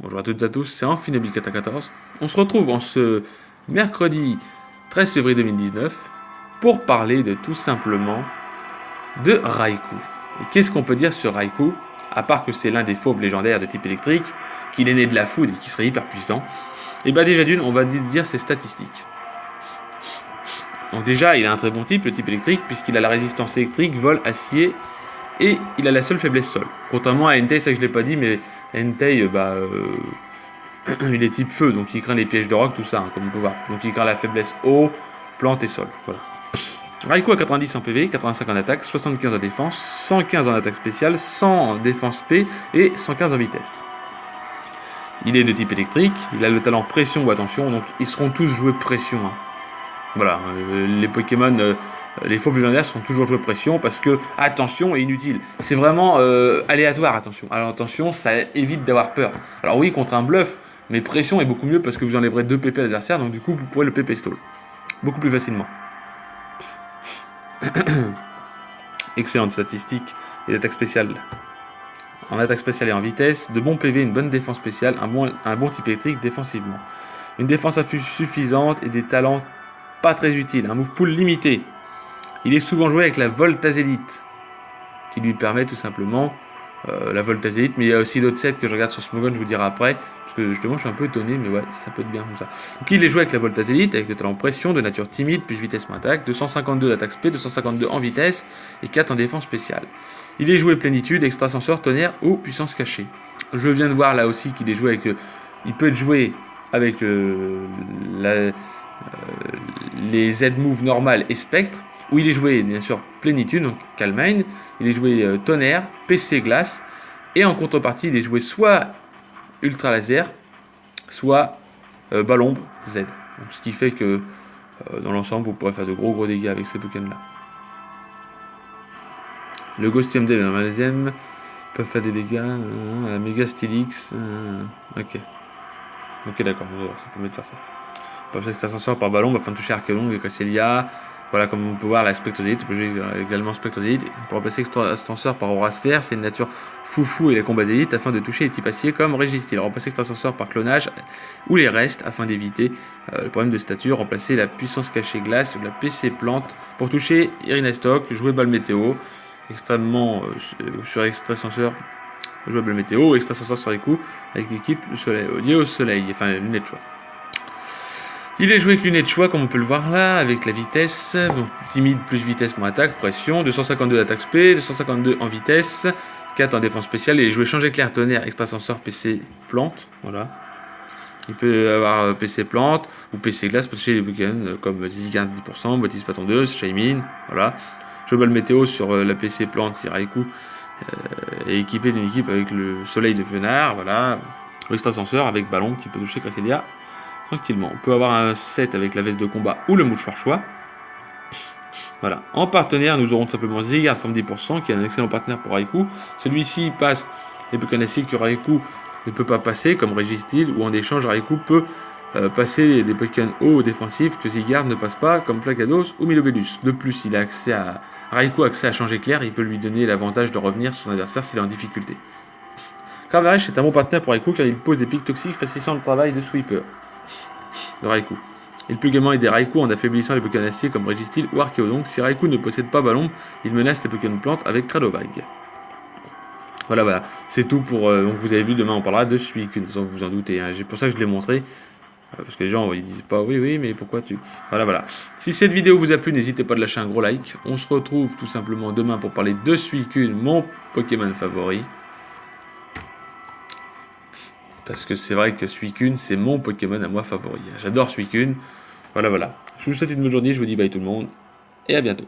Bonjour à toutes et à tous, c'est Amphinobi 14. On se retrouve en ce mercredi 13 février 2019 pour parler de tout simplement de Raikou. Et qu'est-ce qu'on peut dire sur Raikou, à part que c'est l'un des fauves légendaires de type électrique, qu'il est né de la foudre et qui serait hyper puissant. Et bah déjà d'une, on va dire ses statistiques. Donc déjà, il a un très bon type, le type électrique, puisqu'il a la résistance électrique, vol, acier, et il a la seule faiblesse sol. Contrairement à Entei, ça que je l'ai pas dit, mais Entei, il est type feu, donc il craint les pièges de roc, tout ça, hein, comme on peut voir. Donc il craint la faiblesse eau, plante et sol. Voilà. Raikou a 90 en PV, 85 en attaque, 75 en défense, 115 en attaque spéciale, 100 en défense P et 115 en vitesse. Il est de type électrique, il a le talent pression ou attention, donc ils seront tous joués pression. Hein. Voilà, les Pokémon, les fauves légendaires sont toujours joués pression parce que attention est inutile. C'est vraiment aléatoire, attention. Alors attention, ça évite d'avoir peur. Alors oui, contre un bluff, mais pression est beaucoup mieux parce que vous enlèverez 2 PP à l'adversaire, donc du coup vous pourrez le PP stall. Beaucoup plus facilement. Excellente statistique et d'attaque spéciale. En attaque spéciale et en vitesse, de bons PV, une bonne défense spéciale, un bon type électrique défensivement. Une défense suffisante et des talents pas très utiles. Un move pool limité. Il est souvent joué avec la Voltazélite, qui lui permet tout simplement la Voltazélite, mais il y a aussi d'autres sets que je regarde sur Smogon, je vous dirai après, parce que justement je suis un peu étonné, mais ouais, ça peut être bien comme ça. Donc il est joué avec la Voltazélite, avec le talent pression, de nature timide, plus vitesse moins attaque, 252 d'attaque spé, 252 en vitesse, et 4 en défense spéciale. Il est joué plénitude, extrasenseur, tonnerre ou puissance cachée. Je viens de voir là aussi qu'il est joué avec... il peut être joué avec les Z-Move normal et spectre, où il est joué bien sûr plénitude, donc Calmine, il est joué tonnerre, PC glace, et en contrepartie il est joué soit ultra laser, soit ballon Z. Donc, ce qui fait que dans l'ensemble vous pourrez faire de gros dégâts avec ces Pokémon là. Le Ghost MD et le Malasienne peuvent faire des dégâts, la Mega Stylix, ok. Ok d'accord, ça permet de faire ça. On peut passer cet ascenseur par ballon, afin de toucher Archeon et Cresselia. Voilà, comme on peut voir la Spectrodélite, on peut jouer également Spectrodélite. On peut remplacer Extrasenseur par Aura Sphère, c'est une nature foufou et la Combazélite afin de toucher les types acier comme Régistil. Remplacer Extrasenseur par Clonage ou les restes afin d'éviter le problème de stature. Remplacer la puissance cachée glace ou la PC plante pour toucher Irinestock, jouer balle météo. Extrêmement sur Extrasenseur, jouable météo, Extrasenseur sur les coups avec l'équipe liée au soleil, enfin les lunettes de choix. Il est joué avec lunettes de choix comme on peut le voir là, avec la vitesse, donc timide plus vitesse moins attaque, pression, 252 d'attaque spé, 252 en vitesse, 4 en défense spéciale, il est joué changer clair, tonnerre, extrasenseur, PC plante, voilà. Il peut avoir PC plante ou PC glace pour toucher les Pokémon comme Zigarde 10%, Botis Patondeuse, Shaymin, voilà. Je bats le météo sur la PC plante si Raikou est équipé d'une équipe avec le soleil de Venard, voilà. L'extrasenseur avec ballon qui peut toucher Cresselia tranquillement. On peut avoir un set avec la veste de combat ou le mouchoir choix. Voilà. En partenaire, nous aurons simplement Zygarde forme 10%, qui est un excellent partenaire pour Raikou. Celui-ci passe les Pokémon que Raikou ne peut pas passer, comme Régistil, ou en échange, Raikou peut passer des Pokémon hauts défensifs que Zygarde ne passe pas, comme Flakados ou Milobellus. De plus, il a accès à Raikou a accès à changer clair, il peut lui donner l'avantage de revenir sur son adversaire s'il est en difficulté. Carvarèche est un bon partenaire pour Raikou car il pose des pics toxiques facilitant le travail de sweeper de Raikou. Il peut également aider Raikou en affaiblissant les Pokémon acier comme Régistil ou Archeodon. Donc si Raikou ne possède pas ballon, il menace les Pokémon plantes avec Cradovag. Voilà, c'est tout pour... donc vous avez vu, demain on parlera de Suicune, vous vous en doutez, hein. C'est pour ça que je l'ai montré. Parce que les gens ils disent pas oui mais pourquoi tu... Voilà. Si cette vidéo vous a plu, n'hésitez pas à lâcher un gros like. On se retrouve tout simplement demain pour parler de Suicune, mon Pokémon favori. Parce que c'est vrai que Suicune, c'est mon Pokémon à moi favori. J'adore Suicune. Voilà. Je vous souhaite une bonne journée, je vous dis bye tout le monde. Et à bientôt.